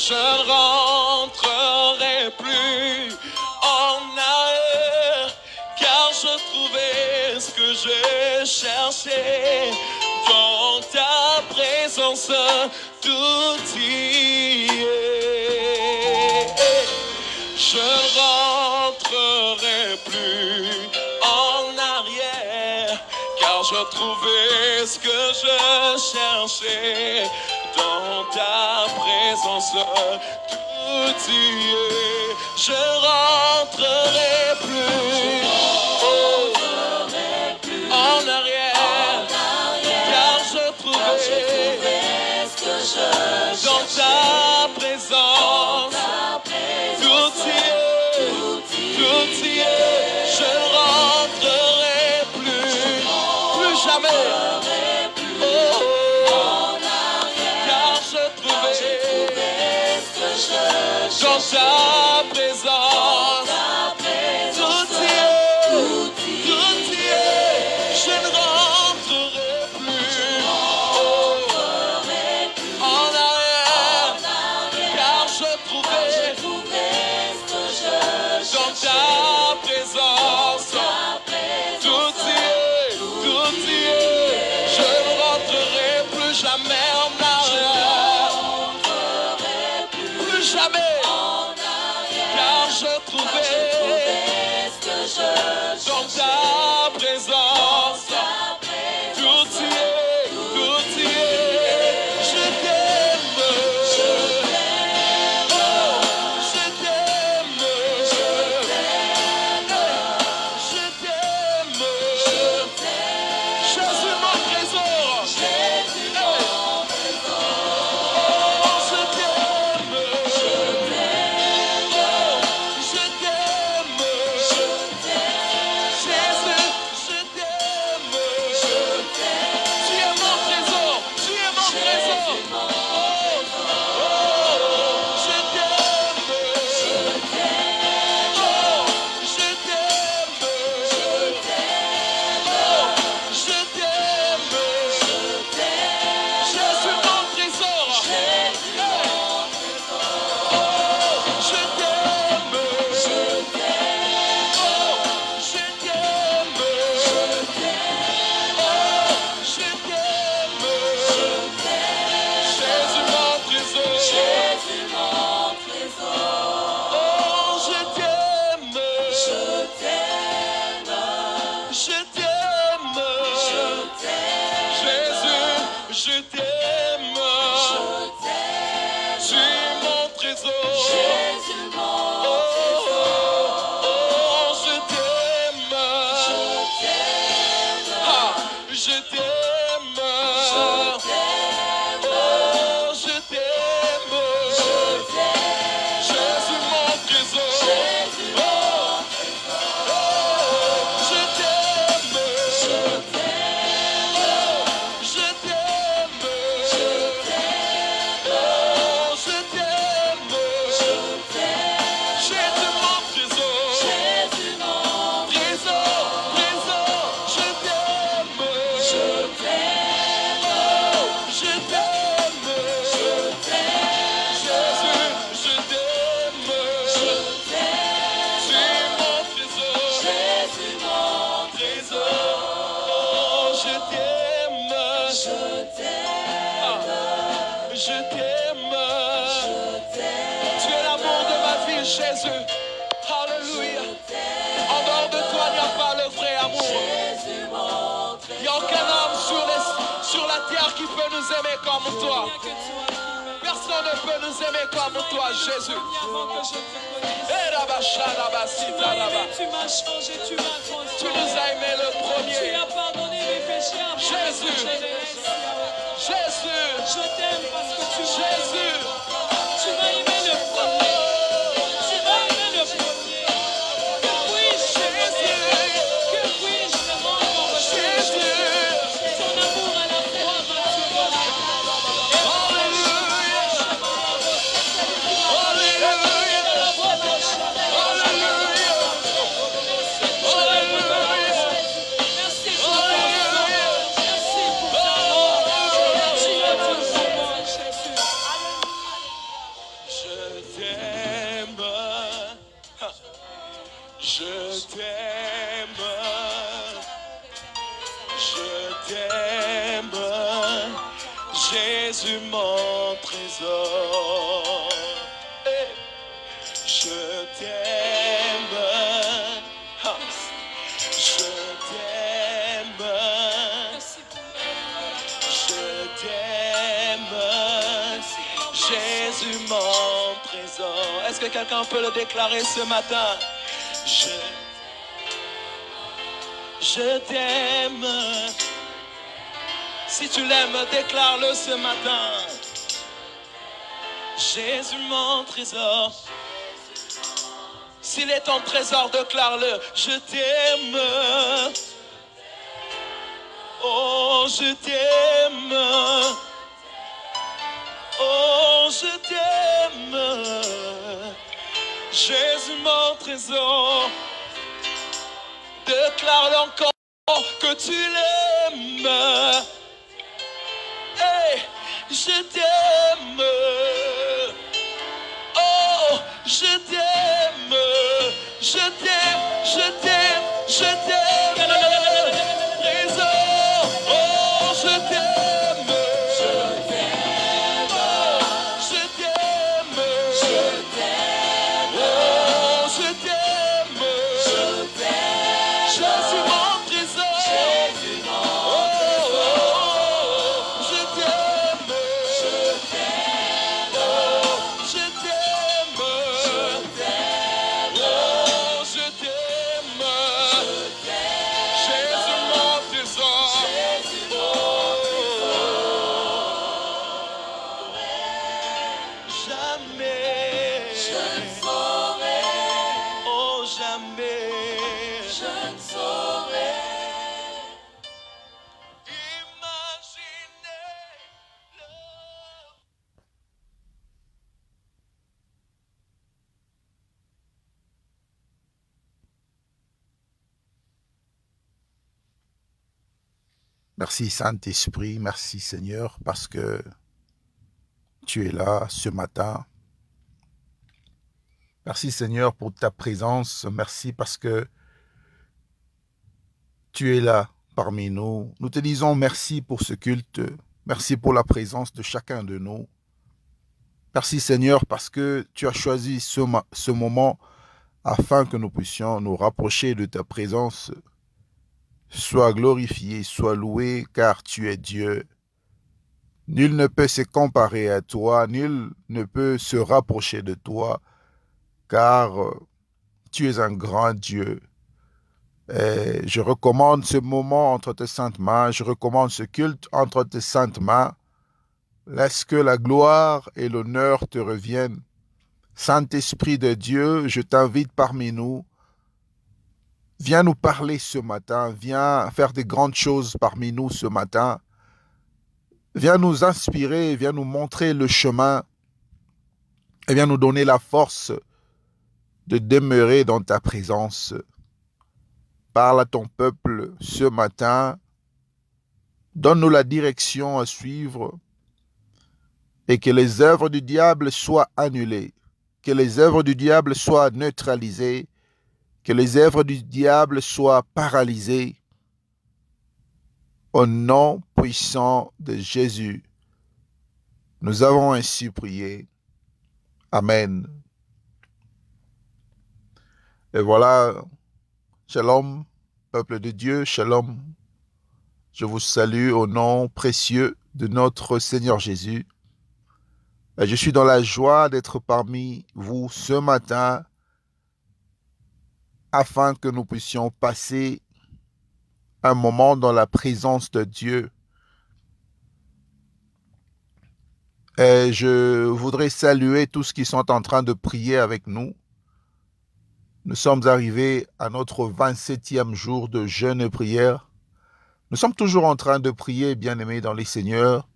je ne rentrerai plus en arrière, car je trouvais ce que je cherchais. Dans ta présence, tout y est. Je ne rentrerai plus en arrière, car je trouvais ce que je cherchais. Dans ta présence, tout y est. Je rentrerai plus en arrière, car je trouvais ce que je cherchais. Dans ta présence, tout y est, tout y est. Je rentrerai plus jamais. Dans ta présence, tout y est, tout y est. Je ne rentrerai plus en arrière, car je trouvais dans ta présence, tout y est, tout y est. Je ne rentrerai plus jamais en arrière, plus jamais. Je trouvais dans ta présence, tout y est, tout y est. Je t'aime, je t'aime, je t'aime, Jésus mon trésor, Jésus mon trésor, je t'aime. Je t'aime, tu es mon trésor. Jésus mon trésor. Oh, je t'aime, je t'aime, oh, je t'aime, Jésus mon trésor. Oh, je t'aime, je t'aime, tu es l'amour de ma vie, Jésus. Alléluia. En dehors de toi, il n'y a pas le vrai amour. Il n'y a aucun homme sur la terre qui peut nous aimer comme toi. Personne ne peut nous aimer comme toi, Jésus. Tu m'as changé, tu m'as transformé. Tu nous as aimé le premier. Tu as pardonné mes péchés. Jésus. Jésus. Je t'aime parce que tu m'as Jésus. aimé. Tu m'as aimé le premier. Tu m'as aimé le premier. Que puis-je te donner? Que puis-je te rendre en retour? Ton amour à la croix m'a tué. Je t'aime. Je t'aime. Jésus, mon trésor. Hey. Je t'aime. Ah. Je t'aime. Je t'aime. Jésus, mon trésor. Est-ce que quelqu'un peut le déclarer ce matin? Je t'aime. Si tu l'aimes, déclare-le ce matin. Jésus, mon trésor. S'il est ton trésor, déclare-le. Je t'aime. Oh, je t'aime. Oh, je t'aime. Jésus, mon trésor. Déclare-le encore que tu l'aimes. Hey, je t'aime. Oh, je t'aime. Je t'aime, je t'aime, je t'aime. Trésor. Oh, je t'aime. Je t'aime. Je t'aime. Je t'aime. Oh, je t'aime. Je t'aime. Jésus, mon trésor. Jésus, mon trésor. Je t'aime. Je t'aime. Je t'aime. Je t'aime. Oh, je t'aime. Jésus, mon trésor. Jamais. Je ne saurais. Oh, jamais. Je ne saurais. Imaginez le. Merci Saint-Esprit, merci Seigneur, parce que tu es là ce matin. Merci Seigneur pour ta présence, merci parce que tu es là parmi nous. Nous te disons merci pour ce culte, merci pour la présence de chacun de nous. Merci Seigneur parce que tu as choisi ce moment afin que nous puissions nous rapprocher de ta présence. Sois glorifié, sois loué, car tu es Dieu. Nul ne peut se comparer à toi, nul ne peut se rapprocher de toi, car tu es un grand Dieu. Et je recommande ce moment entre tes saintes mains, je recommande ce culte entre tes saintes mains. Laisse que la gloire et l'honneur te reviennent. Saint-Esprit de Dieu, je t'invite parmi nous. Viens nous parler ce matin, viens faire des grandes choses parmi nous ce matin. Viens nous inspirer, viens nous montrer le chemin et viens nous donner la force de demeurer dans ta présence. Parle à ton peuple ce matin, donne-nous la direction à suivre et que les œuvres du diable soient annulées, que les œuvres du diable soient neutralisées, que les œuvres du diable soient paralysées. Au nom puissant de Jésus, nous avons ainsi prié. Amen. Et voilà, shalom, peuple de Dieu, shalom. Je vous salue au nom précieux de notre Seigneur Jésus. Et je suis dans la joie d'être parmi vous ce matin afin que nous puissions passer un moment dans la présence de Dieu. Et je voudrais saluer tous ceux qui sont en train de prier avec nous. Nous sommes arrivés à notre 27e jour de jeûne et prière. Nous sommes toujours en train de prier, bien-aimés dans les Seigneurs.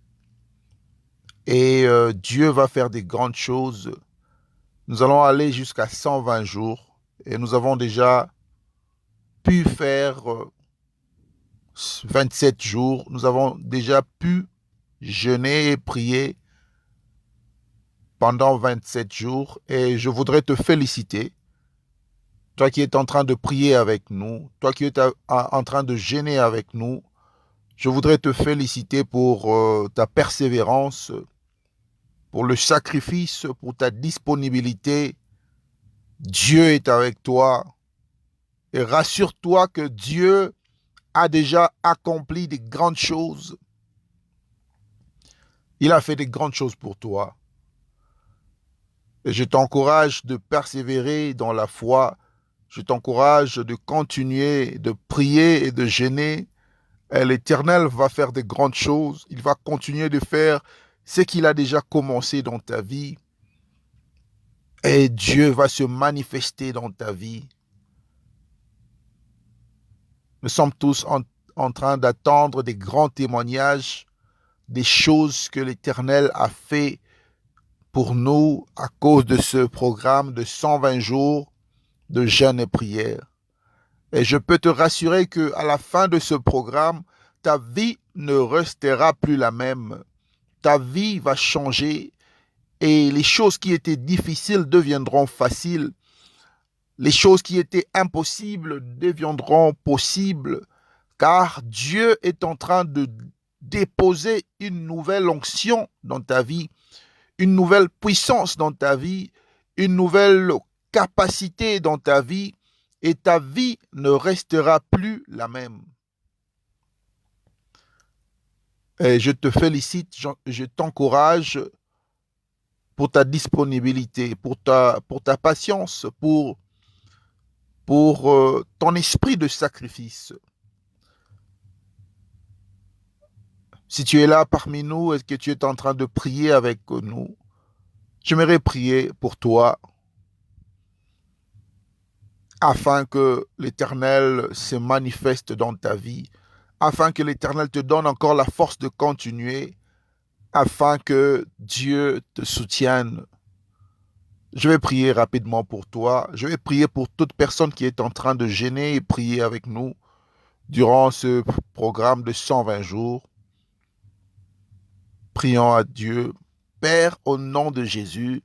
Et Dieu va faire des grandes choses. Nous allons aller jusqu'à 120 jours. Et nous avons déjà pu faire 27 jours. Nous avons déjà pu jeûner et prier pendant 27 jours. Et je voudrais te féliciter. toi qui es en train de prier avec nous, toi qui es en train de gêner avec nous, je voudrais te féliciter pour ta persévérance, pour le sacrifice, pour ta disponibilité. Dieu est avec toi. Et rassure-toi que Dieu a déjà accompli des grandes choses. Il a fait des grandes choses pour toi. Et je t'encourage de persévérer dans la foi. Je t'encourage de continuer de prier et de gêner. Et l'Éternel va faire des grandes choses. Il va continuer de faire ce qu'il a déjà commencé dans ta vie. Et Dieu va se manifester dans ta vie. Nous sommes tous en train d'attendre des grands témoignages, des choses que l'Éternel a fait pour nous à cause de ce programme de 120 jours de jeûne et prière. Et je peux te rassurer qu'à la fin de ce programme, ta vie ne restera plus la même. Ta vie va changer et les choses qui étaient difficiles deviendront faciles. Les choses qui étaient impossibles deviendront possibles, car Dieu est en train de déposer une nouvelle onction dans ta vie, une nouvelle puissance dans ta vie, une nouvelle capacité dans ta vie, et ta vie ne restera plus la même. Et je te félicite, je t'encourage pour ta disponibilité, pour ta patience, pour ton esprit de sacrifice. Si tu es là parmi nous et que tu es en train de prier avec nous, j'aimerais prier pour toi afin que l'Éternel se manifeste dans ta vie, afin que l'Éternel te donne encore la force de continuer, afin que Dieu te soutienne. Je vais prier rapidement pour toi. Je vais prier pour toute personne qui est en train de gêner et prier avec nous durant ce programme de 120 jours. Prions à Dieu. Père, au nom de Jésus,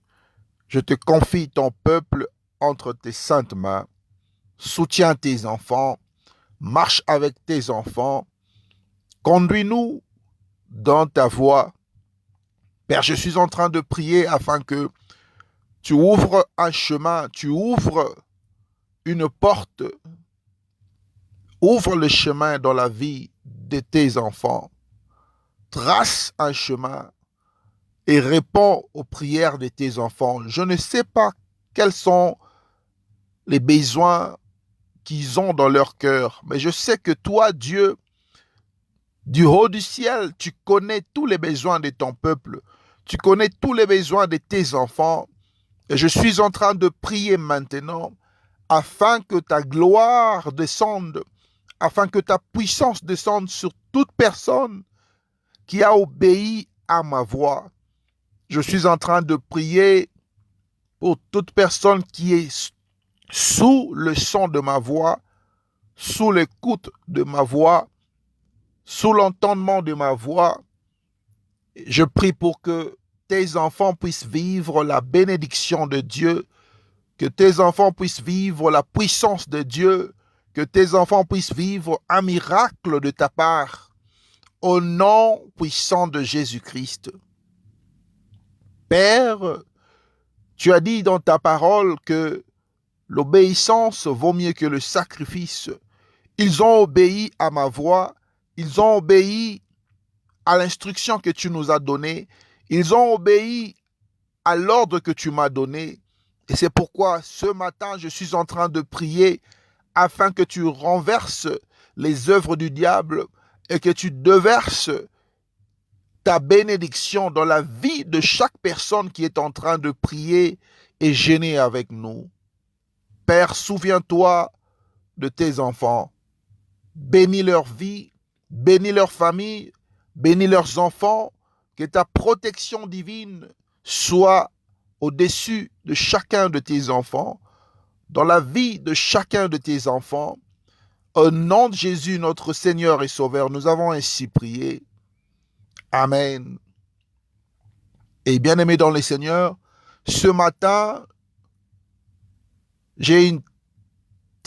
je te confie ton peuple entre tes saintes mains. Soutiens tes enfants. Marche avec tes enfants. Conduis-nous dans ta voie. Père, je suis en train de prier afin que tu ouvres un chemin, tu ouvres une porte, ouvre le chemin dans la vie de tes enfants, trace un chemin et réponds aux prières de tes enfants. Je ne sais pas quels sont les besoins qu'ils ont dans leur cœur, mais je sais que toi, Dieu, du haut du ciel, tu connais tous les besoins de ton peuple, tu connais tous les besoins de tes enfants. Et je suis en train de prier maintenant afin que ta gloire descende, afin que ta puissance descende sur toute personne qui a obéi à ma voix. Je suis en train de prier pour toute personne qui est sous le son de ma voix, sous l'écoute de ma voix, sous l'entendement de ma voix. Je prie pour que tes enfants puissent vivre la bénédiction de Dieu, que tes enfants puissent vivre la puissance de Dieu, que tes enfants puissent vivre un miracle de ta part, au nom puissant de Jésus-Christ. Père, tu as dit dans ta parole que l'obéissance vaut mieux que le sacrifice. Ils ont obéi à ma voix, ils ont obéi à l'instruction que tu nous as donnée, ils ont obéi à l'ordre que tu m'as donné. Et c'est pourquoi ce matin, je suis en train de prier afin que tu renverses les œuvres du diable et que tu déverses ta bénédiction dans la vie de chaque personne qui est en train de prier et gêner avec nous. Père, souviens-toi de tes enfants. Bénis leur vie, bénis leur famille, bénis leurs enfants. Que ta protection divine soit au-dessus de chacun de tes enfants, dans la vie de chacun de tes enfants. Au nom de Jésus, notre Seigneur et Sauveur, nous avons ainsi prié. Amen. Et bien-aimés dans le Seigneur, ce matin, j'ai une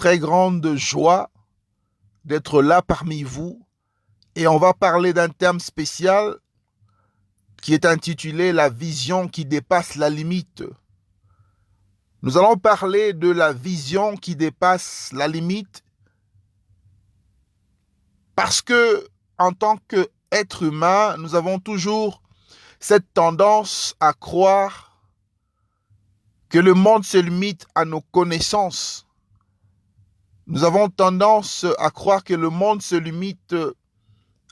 très grande joie d'être là parmi vous et on va parler d'un thème spécial qui est intitulé « La vision qui dépasse la limite ». Nous allons parler de la vision qui dépasse la limite parce que, en tant qu'être humain, nous avons toujours cette tendance à croire que le monde se limite à nos connaissances. Nous avons tendance à croire que le monde se limite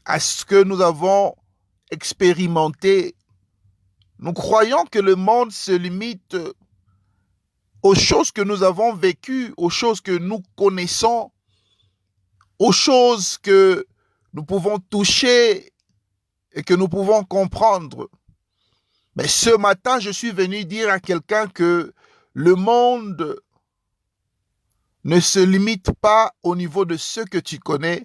à ce que nous avons expérimenté. Nous croyons que le monde se limite aux choses que nous avons vécues, aux choses que nous connaissons, aux choses que nous pouvons toucher et que nous pouvons comprendre. Mais ce matin, je suis venu dire à quelqu'un que le monde ne se limite pas au niveau de ce que tu connais.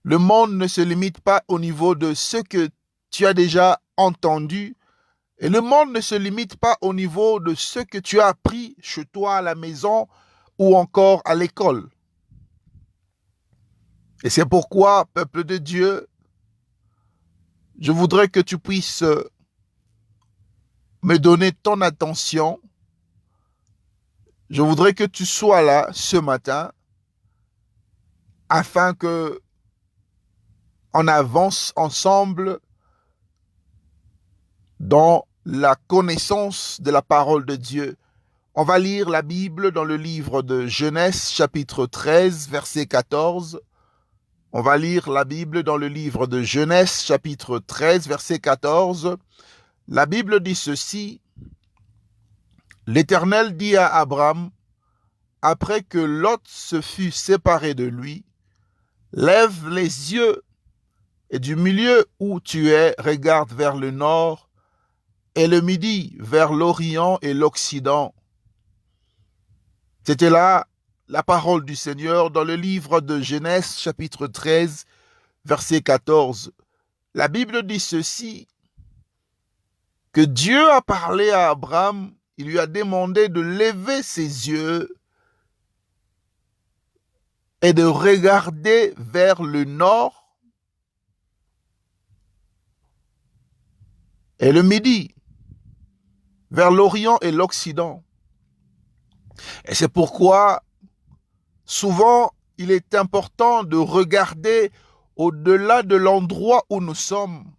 Le monde ne se limite pas au niveau de ce que tu as déjà entendu. Et le monde ne se limite pas au niveau de ce que tu as appris chez toi à la maison ou encore à l'école. Et c'est pourquoi, peuple de Dieu, je voudrais que tu puisses me donner ton attention. Je voudrais que tu sois là ce matin afin que on avance ensemble dans la connaissance de la parole de Dieu. On va lire la Bible dans le livre de Genèse, chapitre 13, verset 14. On va lire la Bible dans le livre de Genèse, chapitre 13, verset 14. La Bible dit ceci. L'Éternel dit à Abraham, après que Lot se fut séparé de lui, lève les yeux et du milieu où tu es, regarde vers le nord et le midi, vers l'Orient et l'Occident. C'était là la parole du Seigneur dans le livre de Genèse, chapitre 13, verset 14. La Bible dit ceci, que Dieu a parlé à Abraham, il lui a demandé de lever ses yeux et de regarder vers le nord et le midi, vers l'Orient et l'Occident. Et c'est pourquoi, souvent, il est important de regarder au-delà de l'endroit où nous sommes.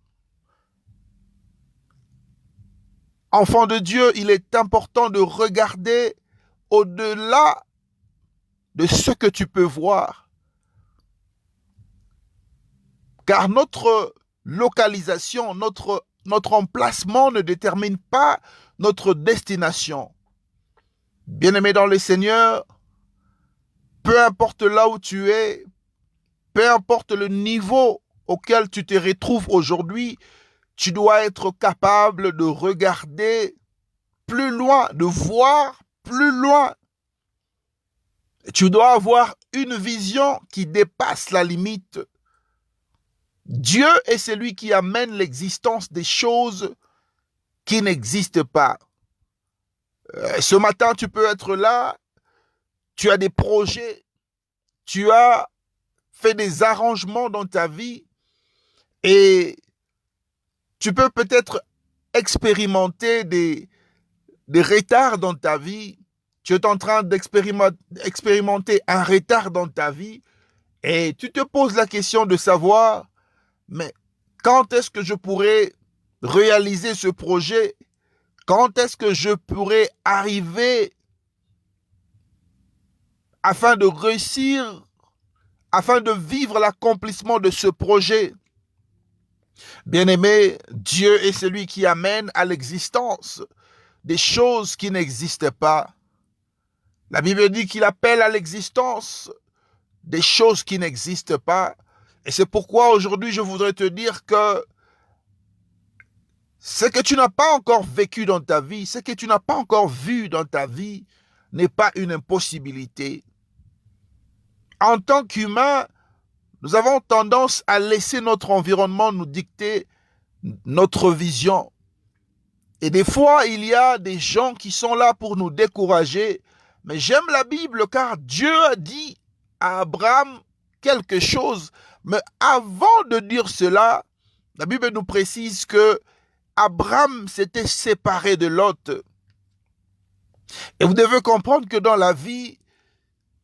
Enfant de Dieu, il est important de regarder au-delà de ce que tu peux voir. Car notre localisation, notre emplacement ne détermine pas notre destination. Bien-aimé dans le Seigneur, peu importe là où tu es, peu importe le niveau auquel tu te retrouves aujourd'hui, tu dois être capable de regarder plus loin, de voir plus loin. Tu dois avoir une vision qui dépasse la limite. Dieu est celui qui amène l'existence des choses qui n'existent pas. Ce matin, tu peux être là, tu as des projets, tu as fait des arrangements dans ta vie et tu peux peut-être expérimenter des retards dans ta vie. Tu es en train d'expérimenter un retard dans ta vie et tu te poses la question de savoir, mais quand est-ce que je pourrai réaliser ce projet? Quand est-ce que je pourrai arriver afin de réussir, afin de vivre l'accomplissement de ce projet? Bien-aimé, Dieu est celui qui amène à l'existence des choses qui n'existent pas. La Bible dit qu'il appelle à l'existence des choses qui n'existent pas. Et c'est pourquoi aujourd'hui je voudrais te dire que ce que tu n'as pas encore vécu dans ta vie, ce que tu n'as pas encore vu dans ta vie n'est pas une impossibilité. En tant qu'humains, nous avons tendance à laisser notre environnement nous dicter notre vision. Et des fois, il y a des gens qui sont là pour nous décourager, Mais j'aime la Bible car Dieu a dit à Abraham quelque chose. Mais avant de dire cela, la Bible nous précise que Abraham s'était séparé de Lot. Et vous devez comprendre que dans la vie,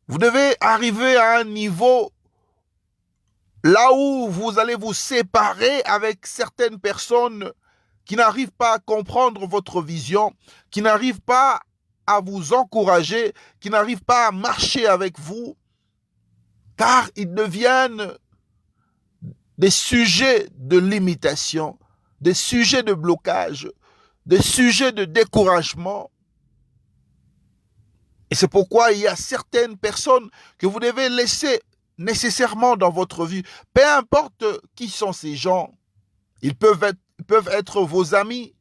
vous devez arriver à un niveau là où vous allez vous séparer avec certaines personnes qui n'arrivent pas à comprendre votre vision, qui n'arrivent pas à vous encourager, qui n'arrivent pas à marcher avec vous, car ils deviennent des sujets de limitation, des sujets de blocage, des sujets de découragement. Et c'est pourquoi il y a certaines personnes que vous devez laisser nécessairement dans votre vie. Peu importe qui sont ces gens, ils peuvent être vos amis,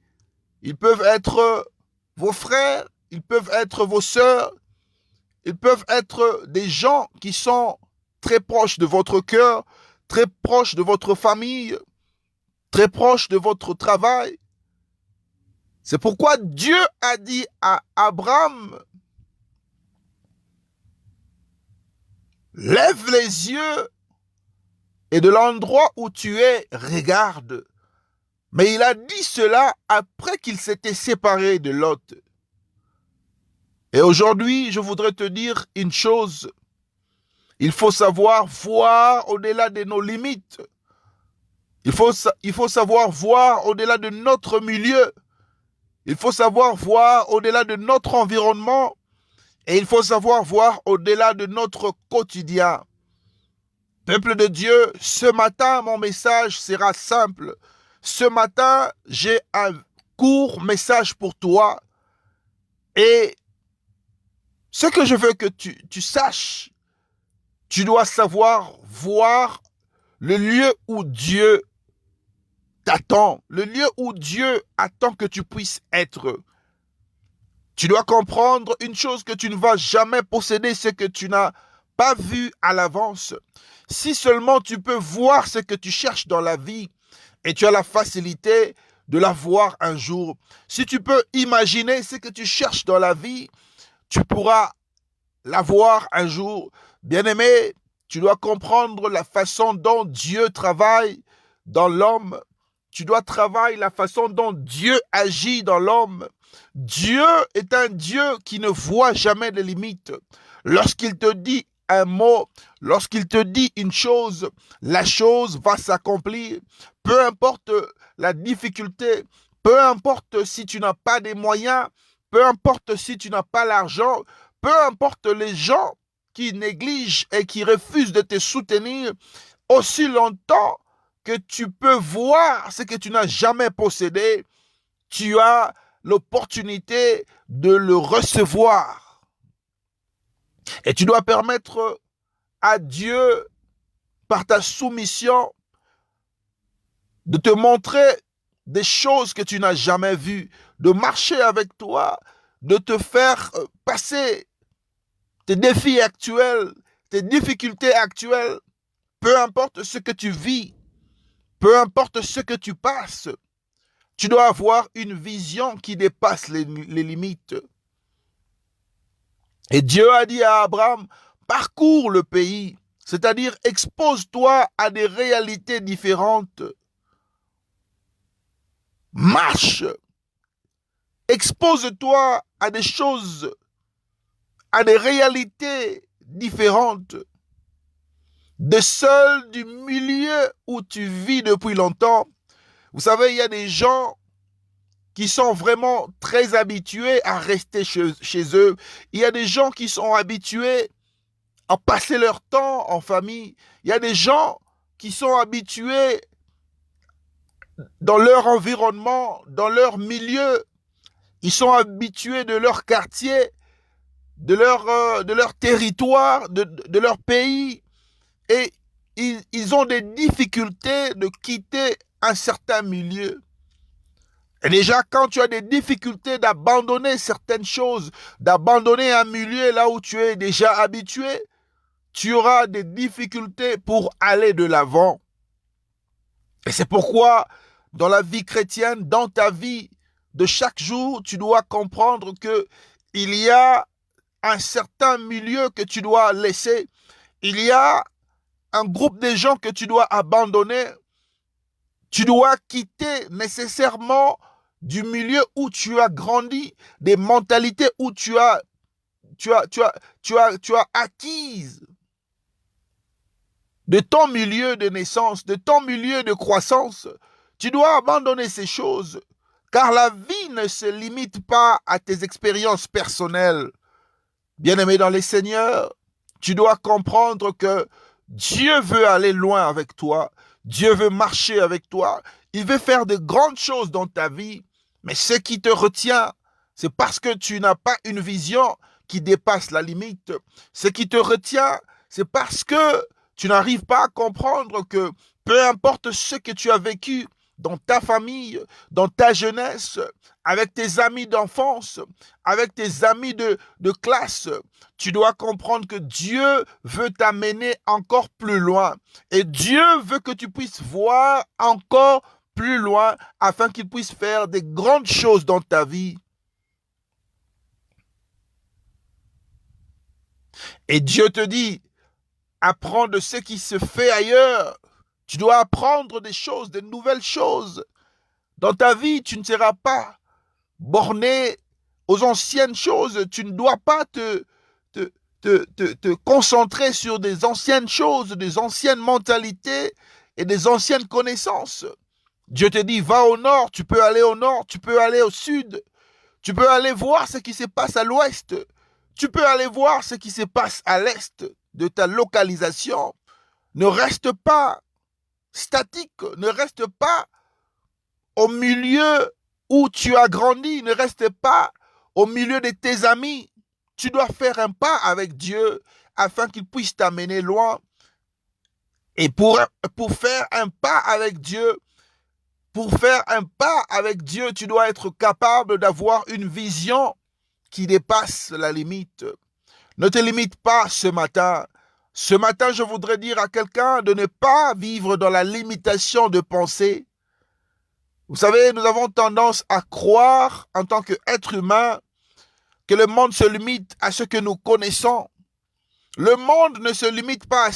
ils peuvent être vos frères, ils peuvent être vos sœurs, ils peuvent être des gens qui sont très proches de votre cœur, très proches de votre famille, très proches de votre travail. C'est pourquoi Dieu a dit à Abraham, lève les yeux et de l'endroit où tu es, regarde. Mais il a dit cela après qu'il s'était séparé de Lot. Et aujourd'hui, je voudrais te dire une chose. Il faut savoir voir au-delà de nos limites. Il faut savoir voir au-delà de notre milieu. Il faut savoir voir au-delà de notre environnement. Et il faut savoir voir au-delà de notre quotidien. Peuple de Dieu, ce matin, mon message sera simple. Ce matin, j'ai un court message pour toi. Et ce que je veux que tu saches, tu dois savoir voir le lieu où Dieu t'attend, le lieu où Dieu attend que tu puisses être. Tu dois comprendre une chose, que tu ne vas jamais posséder ce que tu n'as pas vu à l'avance. Si seulement tu peux voir ce que tu cherches dans la vie et tu as la facilité de la voir un jour. Si tu peux imaginer ce que tu cherches dans la vie, tu pourras la voir un jour. Bien-aimé, tu dois comprendre la façon dont Dieu travaille dans l'homme. Tu dois travailler la façon dont Dieu agit dans l'homme. Dieu est un Dieu qui ne voit jamais de limites. Lorsqu'il te dit un mot, lorsqu'il te dit une chose, la chose va s'accomplir. Peu importe la difficulté, peu importe si tu n'as pas des moyens, peu importe si tu n'as pas l'argent, peu importe les gens qui négligent et qui refusent de te soutenir, aussi longtemps que tu peux voir ce que tu n'as jamais possédé, tu as l'opportunité de le recevoir. Et tu dois permettre à Dieu, par ta soumission, de te montrer des choses que tu n'as jamais vues, de marcher avec toi, de te faire passer tes défis actuels, tes difficultés actuelles, peu importe ce que tu vis, peu importe ce que tu passes, tu dois avoir une vision qui dépasse les limites. Et Dieu a dit à Abraham, parcours le pays, c'est-à-dire expose-toi à des réalités différentes. Marche, expose-toi à des choses, à des réalités différentes. De seul du milieu où tu vis depuis longtemps. Vous savez, il y a des gens qui sont vraiment très habitués à rester chez eux. Il y a des gens qui sont habitués à passer leur temps en famille. Il y a des gens qui sont habitués dans leur environnement, dans leur milieu. Ils sont habitués de leur quartier, de leur territoire, de leur pays. Et ils ont des difficultés de quitter un certain milieu. Et déjà, quand tu as des difficultés d'abandonner certaines choses, d'abandonner un milieu là où tu es déjà habitué, tu auras des difficultés pour aller de l'avant. Et c'est pourquoi, dans la vie chrétienne, dans ta vie de chaque jour, tu dois comprendre que il y a un certain milieu que tu dois laisser. Il y a un groupe de gens que tu dois abandonner. Tu dois quitter nécessairement du milieu où tu as grandi, des mentalités où tu as acquises de ton milieu de naissance, de ton milieu de croissance. Tu dois abandonner ces choses, car la vie ne se limite pas à tes expériences personnelles. Bien-aimé dans les Seigneurs, tu dois comprendre que Dieu veut aller loin avec toi. Dieu veut marcher avec toi. Il veut faire de grandes choses dans ta vie. Mais ce qui te retient, c'est parce que tu n'as pas une vision qui dépasse la limite. Ce qui te retient, c'est parce que tu n'arrives pas à comprendre que peu importe ce que tu as vécu dans ta famille, dans ta jeunesse, avec tes amis d'enfance, avec tes amis de classe, tu dois comprendre que Dieu veut t'amener encore plus loin. Et Dieu veut que tu puisses voir encore plus loin afin qu'il puisse faire des grandes choses dans ta vie. Et Dieu te dit, apprends de ce qui se fait ailleurs. Tu dois apprendre des choses, de nouvelles choses. Dans ta vie, tu ne seras pas borné aux anciennes choses. Tu ne dois pas te concentrer sur des anciennes choses, des anciennes mentalités et des anciennes connaissances. Dieu te dit, va au nord, tu peux aller au nord, tu peux aller au sud, tu peux aller voir ce qui se passe à l'ouest, tu peux aller voir ce qui se passe à l'est de ta localisation. Ne reste pas statique, ne reste pas au milieu où tu as grandi, ne reste pas au milieu de tes amis. Tu dois faire un pas avec Dieu afin qu'il puisse t'amener loin. Et pour faire un pas avec Dieu, tu dois être capable d'avoir une vision qui dépasse la limite. Ne te limite pas ce matin. Ce matin, je voudrais dire à quelqu'un de ne pas vivre dans la limitation de pensée. Vous savez, nous avons tendance à croire en tant qu'être humain que le monde se limite à ce que nous connaissons. Le monde ne se limite pas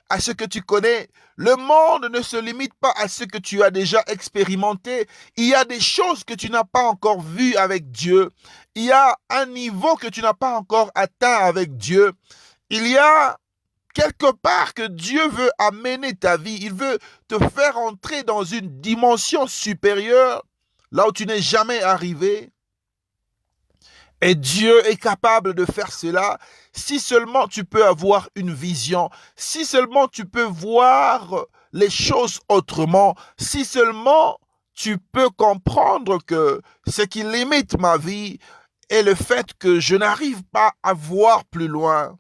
à ce que tu connais. Le monde ne se limite pas à ce que tu as déjà expérimenté. Il y a des choses que tu n'as pas encore vues avec Dieu. Il y a un niveau que tu n'as pas encore atteint avec Dieu. Il y a quelque part que Dieu veut amener ta vie. Il veut te faire entrer dans une dimension supérieure, là où tu n'es jamais arrivé. Et Dieu est capable de faire cela si seulement tu peux avoir une vision, si seulement tu peux voir les choses autrement, si seulement tu peux comprendre que ce qui limite ma vie est le fait que je n'arrive pas à voir plus loin.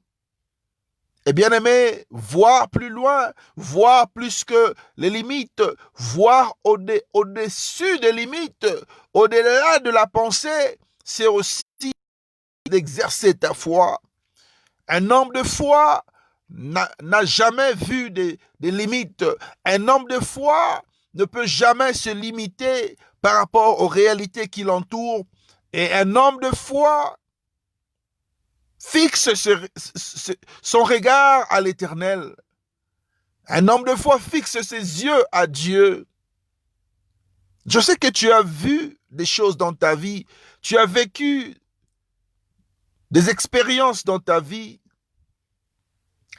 Et bien aimé, voir plus loin, voir plus que les limites, voir au-dessus des limites, au-delà de la pensée, c'est aussi d'exercer ta foi. Un homme de foi n'a jamais vu des limites. Un homme de foi ne peut jamais se limiter par rapport aux réalités qui l'entourent. Et un homme de foi fixe son regard à l'Éternel. Un homme de foi fixe ses yeux à Dieu. Je sais que tu as vu des choses dans ta vie. Tu as vécu des expériences dans ta vie.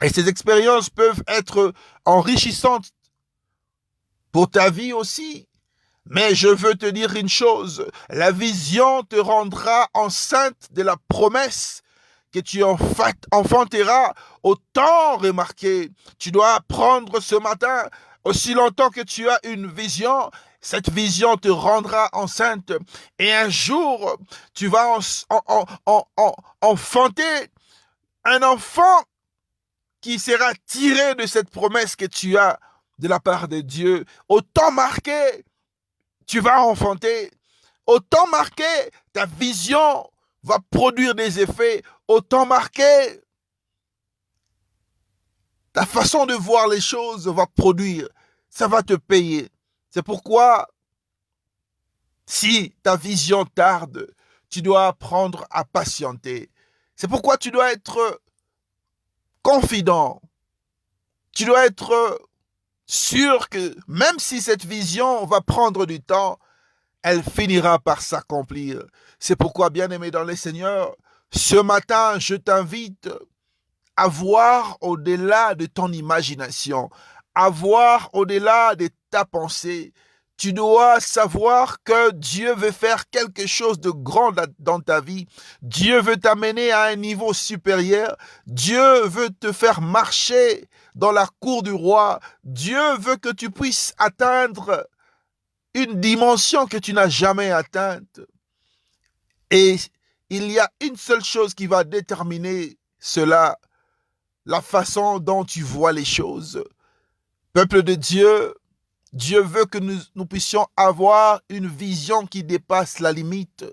Et ces expériences peuvent être enrichissantes pour ta vie aussi. Mais je veux te dire une chose. La vision te rendra enceinte de la promesse que tu enfanteras au temps remarqué. Tu dois apprendre ce matin, aussi longtemps que tu as une vision, cette vision te rendra enceinte. Et un jour, tu vas enfanter un enfant qui sera tiré de cette promesse que tu as de la part de Dieu. Au temps marqué, tu vas enfanter. Au temps marqué, ta vision va produire des effets. Au temps marqué, ta façon de voir les choses va produire. Ça va te payer. C'est pourquoi, si ta vision tarde, tu dois apprendre à patienter. C'est pourquoi tu dois être confident. Tu dois être sûr que même si cette vision va prendre du temps, elle finira par s'accomplir. C'est pourquoi, bien-aimé dans le Seigneur, ce matin, je t'invite à voir au-delà de ton imagination, à voir au-delà de ta pensée. Tu dois savoir que Dieu veut faire quelque chose de grand dans ta vie. Dieu veut t'amener à un niveau supérieur. Dieu veut te faire marcher dans la cour du roi. Dieu veut que tu puisses atteindre une dimension que tu n'as jamais atteinte. Et il y a une seule chose qui va déterminer cela, la façon dont tu vois les choses. Peuple de Dieu, Dieu veut que nous puissions avoir une vision qui dépasse la limite.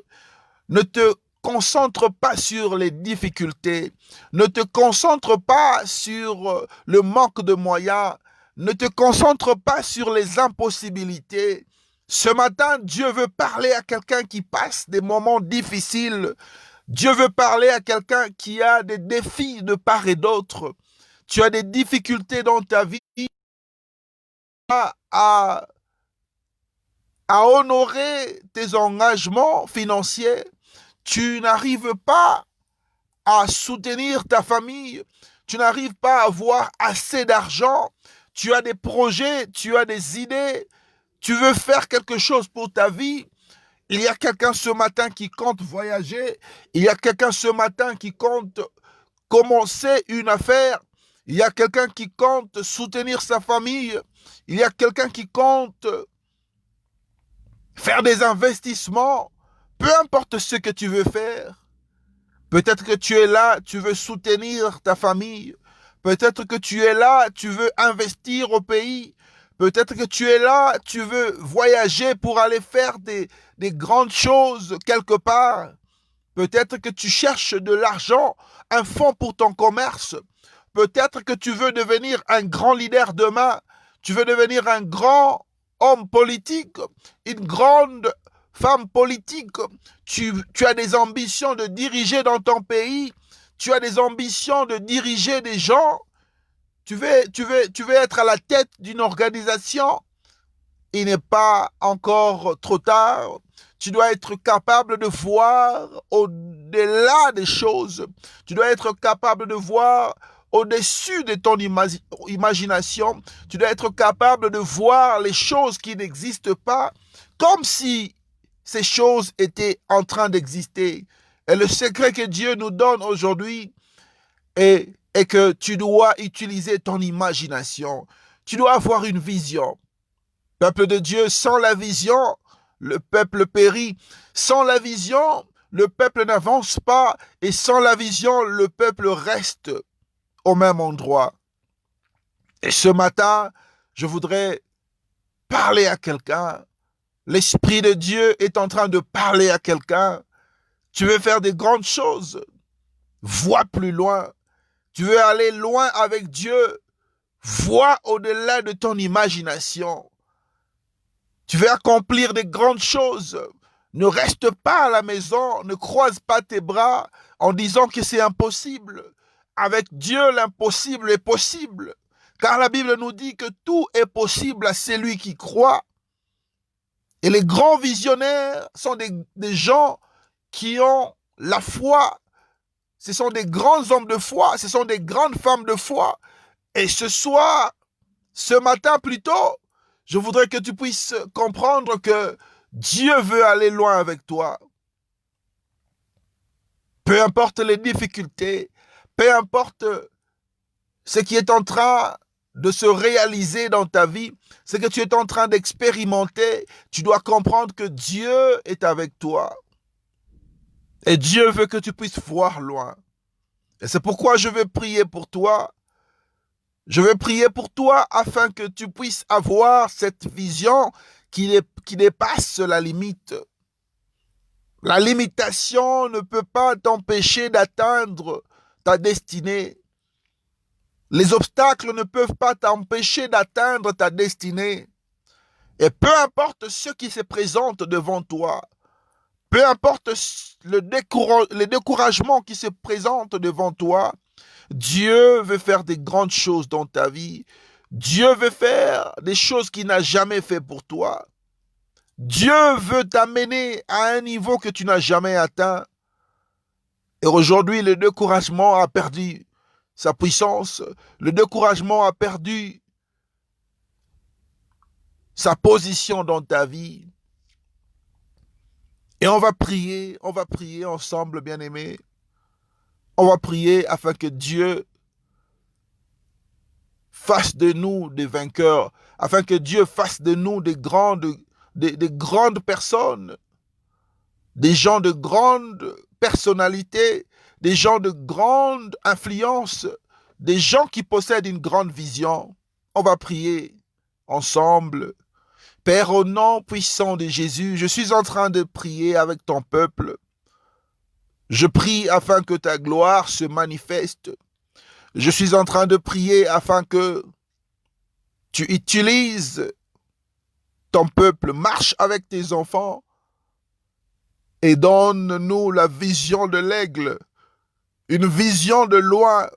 Ne te concentre pas sur les difficultés. Ne te concentre pas sur le manque de moyens. Ne te concentre pas sur les impossibilités. Ce matin, Dieu veut parler à quelqu'un qui passe des moments difficiles. Dieu veut parler à quelqu'un qui a des défis de part et d'autre. Tu as des difficultés dans ta vie à honorer tes engagements financiers. Tu n'arrives pas à soutenir ta famille. Tu n'arrives pas à avoir assez d'argent. Tu as des projets, tu as des idées. Tu veux faire quelque chose pour ta vie. Il y a quelqu'un ce matin qui compte voyager. Il y a quelqu'un ce matin qui compte commencer une affaire. Il y a quelqu'un qui compte soutenir sa famille. Il y a quelqu'un qui compte faire des investissements. Peu importe ce que tu veux faire. Peut-être que tu es là, tu veux soutenir ta famille. Peut-être que tu es là, tu veux investir au pays. Peut-être que tu es là, tu veux voyager pour aller faire des grandes choses quelque part. Peut-être que tu cherches de l'argent, un fonds pour ton commerce. Peut-être que tu veux devenir un grand leader demain. Tu veux devenir un grand homme politique, une grande femme politique. Tu as des ambitions de diriger dans ton pays. Tu as des ambitions de diriger des gens. Tu veux être à la tête d'une organisation. Il n'est pas encore trop tard. Tu dois être capable de voir au-delà des choses. Tu dois être capable de voir au-dessus de ton imagination. Tu dois être capable de voir les choses qui n'existent pas comme si ces choses étaient en train d'exister. Et le secret que Dieu nous donne aujourd'hui est que tu dois utiliser ton imagination. Tu dois avoir une vision. Peuple de Dieu, sans la vision, le peuple périt. Sans la vision, le peuple n'avance pas. Et sans la vision, le peuple reste au même endroit. Et ce matin, je voudrais parler à quelqu'un. L'Esprit de Dieu est en train de parler à quelqu'un. Tu veux faire des grandes choses. Vois plus loin. Tu veux aller loin avec Dieu. Vois au-delà de ton imagination. Tu veux accomplir des grandes choses. Ne reste pas à la maison. Ne croise pas tes bras en disant que c'est impossible. Avec Dieu, l'impossible est possible. Car la Bible nous dit que tout est possible à celui qui croit. Et les grands visionnaires sont des gens qui ont la foi. Ce sont des grands hommes de foi. Ce sont des grandes femmes de foi. Et ce matin plutôt, je voudrais que tu puisses comprendre que Dieu veut aller loin avec toi. Peu importe les difficultés, peu importe ce qui est en train de se réaliser dans ta vie, ce que tu es en train d'expérimenter, tu dois comprendre que Dieu est avec toi. Et Dieu veut que tu puisses voir loin. Et c'est pourquoi je vais prier pour toi. Je vais prier pour toi afin que tu puisses avoir cette vision qui dépasse la limite. La limitation ne peut pas t'empêcher d'atteindre ta destinée. Les obstacles ne peuvent pas t'empêcher d'atteindre ta destinée. Et peu importe ce qui se présente devant toi, Peu importe les découragements qui se présentent devant toi, Dieu veut faire des grandes choses dans ta vie. Dieu veut faire des choses qu'il n'a jamais fait pour toi. Dieu veut t'amener à un niveau que tu n'as jamais atteint. Et aujourd'hui, le découragement a perdu sa puissance. Le découragement a perdu sa position dans ta vie. Et on va prier ensemble, bien-aimés. On va prier afin que Dieu fasse de nous des vainqueurs, afin que Dieu fasse de nous des grandes personnes, des gens de grande personnalité, des gens de grande influence, des gens qui possèdent une grande vision. On va prier ensemble. Père, au nom puissant de Jésus, je suis en train de prier avec ton peuple. Je prie afin que ta gloire se manifeste. Je suis en train de prier afin que tu utilises ton peuple, marche avec tes enfants et donne-nous la vision de l'aigle, une vision de loin.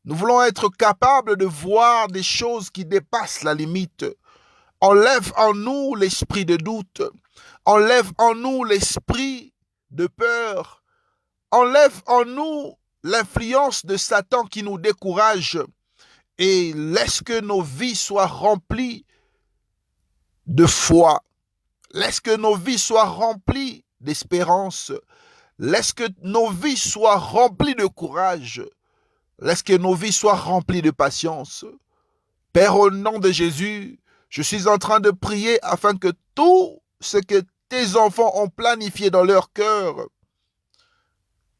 Nous voulons être capables de voir des choses qui dépassent la limite. Enlève en nous l'esprit de doute, enlève en nous l'esprit de peur, enlève en nous l'influence de Satan qui nous décourage et laisse que nos vies soient remplies de foi. Laisse que nos vies soient remplies d'espérance. Laisse que nos vies soient remplies de courage. Laisse que nos vies soient remplies de patience. Père, au nom de Jésus, je suis en train de prier afin que tout ce que tes enfants ont planifié dans leur cœur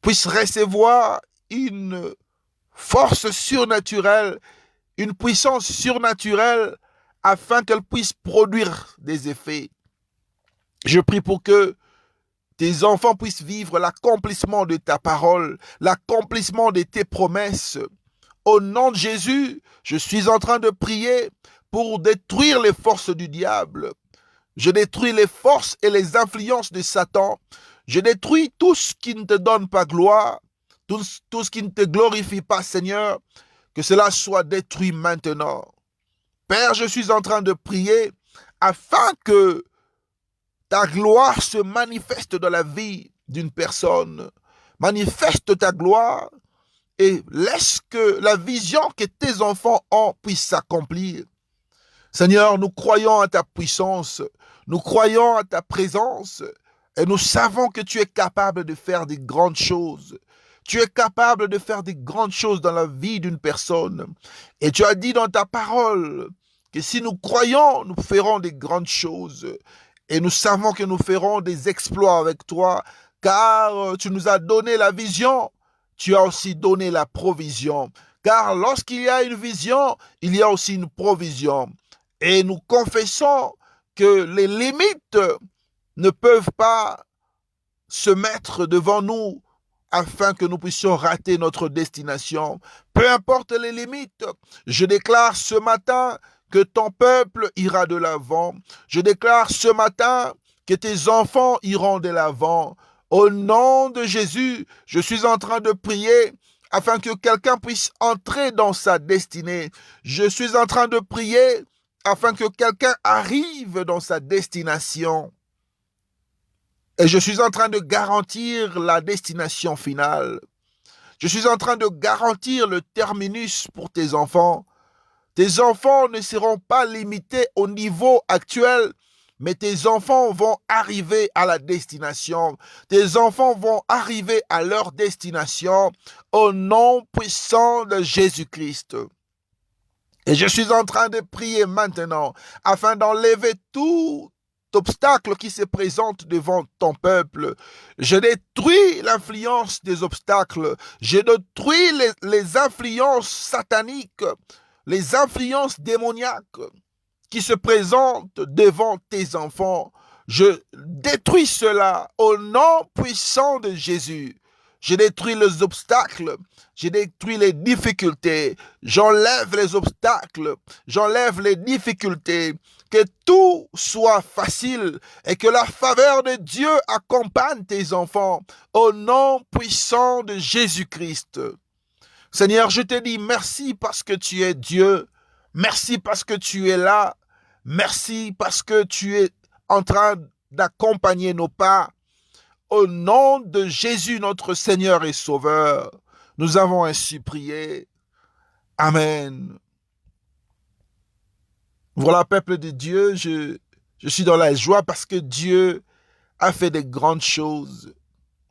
puisse recevoir une force surnaturelle, une puissance surnaturelle afin qu'elle puisse produire des effets. Je prie pour que tes enfants puissent vivre l'accomplissement de ta parole, l'accomplissement de tes promesses. Au nom de Jésus, je suis en train de prier pour détruire les forces du diable. Je détruis les forces et les influences de Satan. Je détruis tout ce qui ne te donne pas gloire, tout ce qui ne te glorifie pas, Seigneur. Que cela soit détruit maintenant. Père, je suis en train de prier afin que ta gloire se manifeste dans la vie d'une personne. Manifeste ta gloire et laisse que la vision que tes enfants ont puisse s'accomplir. Seigneur, nous croyons à ta puissance, nous croyons à ta présence et nous savons que tu es capable de faire des grandes choses. Tu es capable de faire des grandes choses dans la vie d'une personne. Et tu as dit dans ta parole que si nous croyons, nous ferons des grandes choses. Et nous savons que nous ferons des exploits avec toi, car tu nous as donné la vision, tu as aussi donné la provision. Car lorsqu'il y a une vision, il y a aussi une provision. Et nous confessons que les limites ne peuvent pas se mettre devant nous afin que nous puissions rater notre destination. Peu importe les limites, je déclare ce matin que ton peuple ira de l'avant. Je déclare ce matin que tes enfants iront de l'avant. Au nom de Jésus, je suis en train de prier afin que quelqu'un puisse entrer dans sa destinée. Je suis en train de prier afin que quelqu'un arrive dans sa destination. Et je suis en train de garantir la destination finale. Je suis en train de garantir le terminus pour tes enfants. Tes enfants ne seront pas limités au niveau actuel, mais tes enfants vont arriver à la destination. Tes enfants vont arriver à leur destination au nom puissant de Jésus-Christ. Et je suis en train de prier maintenant afin d'enlever tout obstacle qui se présente devant ton peuple. Je détruis l'influence des obstacles. Je détruis les influences sataniques, les influences démoniaques qui se présentent devant tes enfants. Je détruis cela au nom puissant de Jésus. Je détruis les obstacles, je détruis les difficultés, j'enlève les obstacles, j'enlève les difficultés, que tout soit facile et que la faveur de Dieu accompagne tes enfants au nom puissant de Jésus-Christ. Seigneur, je te dis merci parce que tu es Dieu. Merci parce que tu es là. Merci parce que tu es en train d'accompagner nos pas. Au nom de Jésus, notre Seigneur et Sauveur, nous avons ainsi prié. Amen. Voilà, peuple de Dieu, je suis dans la joie parce que Dieu a fait des grandes choses.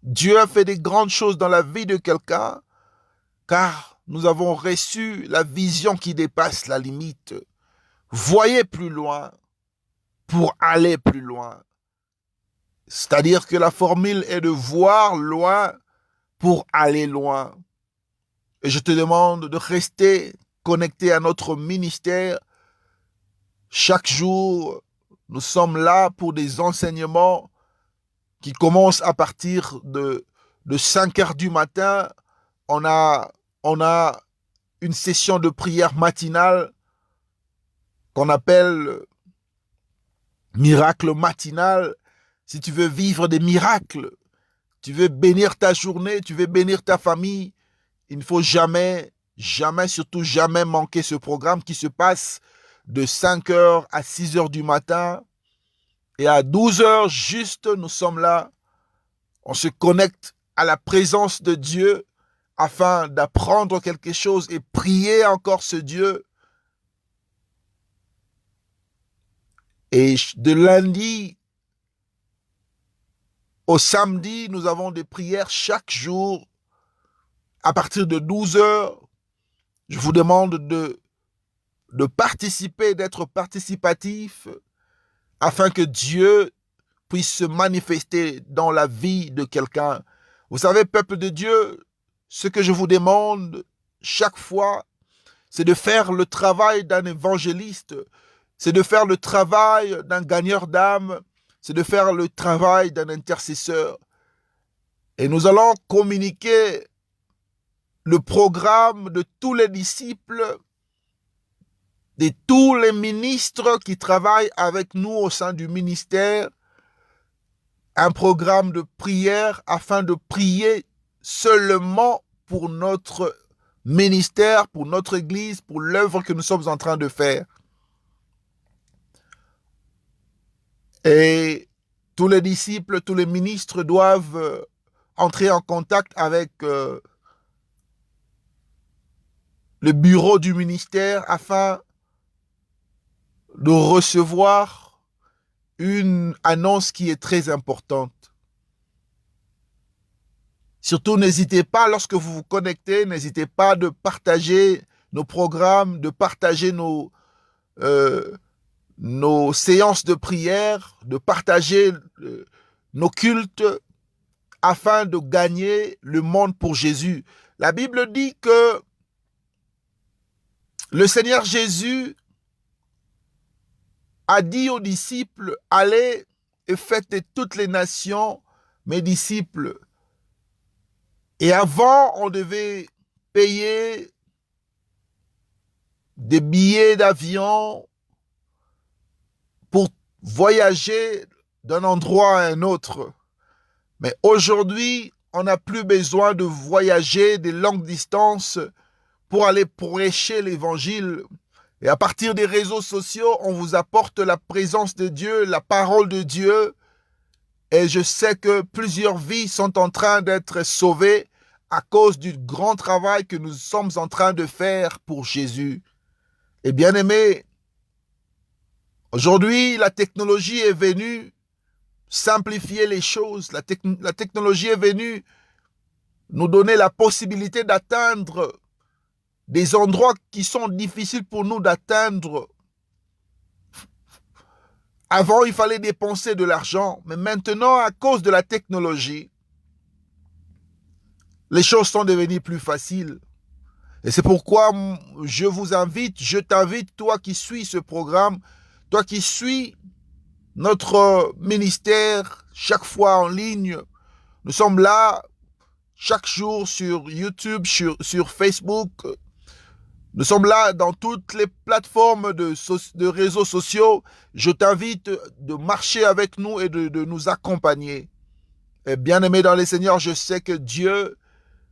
Dieu a fait des grandes choses dans la vie de quelqu'un, car nous avons reçu la vision qui dépasse la limite. Voyez plus loin pour aller plus loin. C'est-à-dire que la formule est de voir loin pour aller loin. Et je te demande de rester connecté à notre ministère. Chaque jour, nous sommes là pour des enseignements qui commencent à partir de 5 heures du matin. On a une session de prière matinale qu'on appelle miracle matinal. Si tu veux vivre des miracles, tu veux bénir ta journée, tu veux bénir ta famille, il ne faut jamais, surtout jamais manquer ce programme qui se passe de 5 heures à 6 heures du matin. Et à 12 heures, juste, nous sommes là. On se connecte à la présence de Dieu afin d'apprendre quelque chose et prier encore ce Dieu. Et de lundi au samedi, nous avons des prières chaque jour à partir de 12 heures. Je vous demande de participer, d'être participatif afin que Dieu puisse se manifester dans la vie de quelqu'un. Vous savez, peuple de Dieu, ce que je vous demande chaque fois, c'est de faire le travail d'un évangéliste, c'est de faire le travail d'un gagneur d'âme, c'est de faire le travail d'un intercesseur. Et nous allons communiquer le programme de tous les disciples, de tous les ministres qui travaillent avec nous au sein du ministère, un programme de prière afin de prier seulement pour notre ministère, pour notre Église, pour l'œuvre que nous sommes en train de faire. Et tous les disciples, tous les ministres doivent entrer en contact avec le bureau du ministère afin de recevoir une annonce qui est très importante. Surtout, n'hésitez pas, lorsque vous vous connectez, n'hésitez pas de partager nos programmes, de partager nos séances de prière, de partager nos cultes afin de gagner le monde pour Jésus. La Bible dit que le Seigneur Jésus a dit aux disciples, allez et faites de toutes les nations mes disciples. Et avant, on devait payer des billets d'avion pour voyager d'un endroit à un autre. Mais aujourd'hui, on n'a plus besoin de voyager des longues distances pour aller prêcher l'évangile. Et à partir des réseaux sociaux, on vous apporte la présence de Dieu, la parole de Dieu. Et je sais que plusieurs vies sont en train d'être sauvées à cause du grand travail que nous sommes en train de faire pour Jésus. Et bien aimé, aujourd'hui, la technologie est venue simplifier les choses. La technologie est venue nous donner la possibilité d'atteindre des endroits qui sont difficiles pour nous d'atteindre. Avant, il fallait dépenser de l'argent, mais maintenant, à cause de la technologie, les choses sont devenues plus faciles. Et c'est pourquoi je t'invite, toi qui suis ce programme, toi qui suis notre ministère chaque fois en ligne. Nous sommes là chaque jour sur YouTube, sur Facebook. Nous sommes là dans toutes les plateformes de réseaux sociaux. Je t'invite de marcher avec nous et de nous accompagner. Et bien-aimé dans les Seigneurs, je sais que Dieu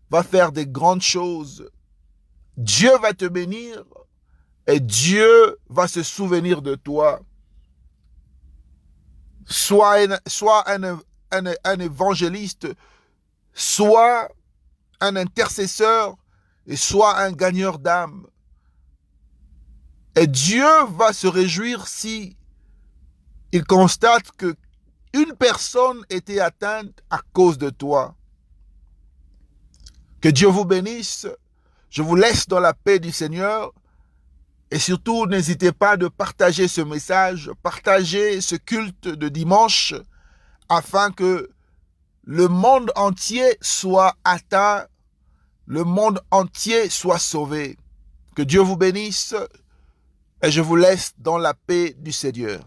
va faire des grandes choses. Dieu va te bénir et Dieu va se souvenir de toi. Sois un évangéliste, sois un intercesseur et sois un gagneur d'âme. Et Dieu va se réjouir si il constate que une personne était atteinte à cause de toi. Que Dieu vous bénisse. Je vous laisse dans la paix du Seigneur. Et surtout, n'hésitez pas de partager ce message, partager ce culte de dimanche, afin que le monde entier soit atteint, le monde entier soit sauvé. Que Dieu vous bénisse et je vous laisse dans la paix du Seigneur.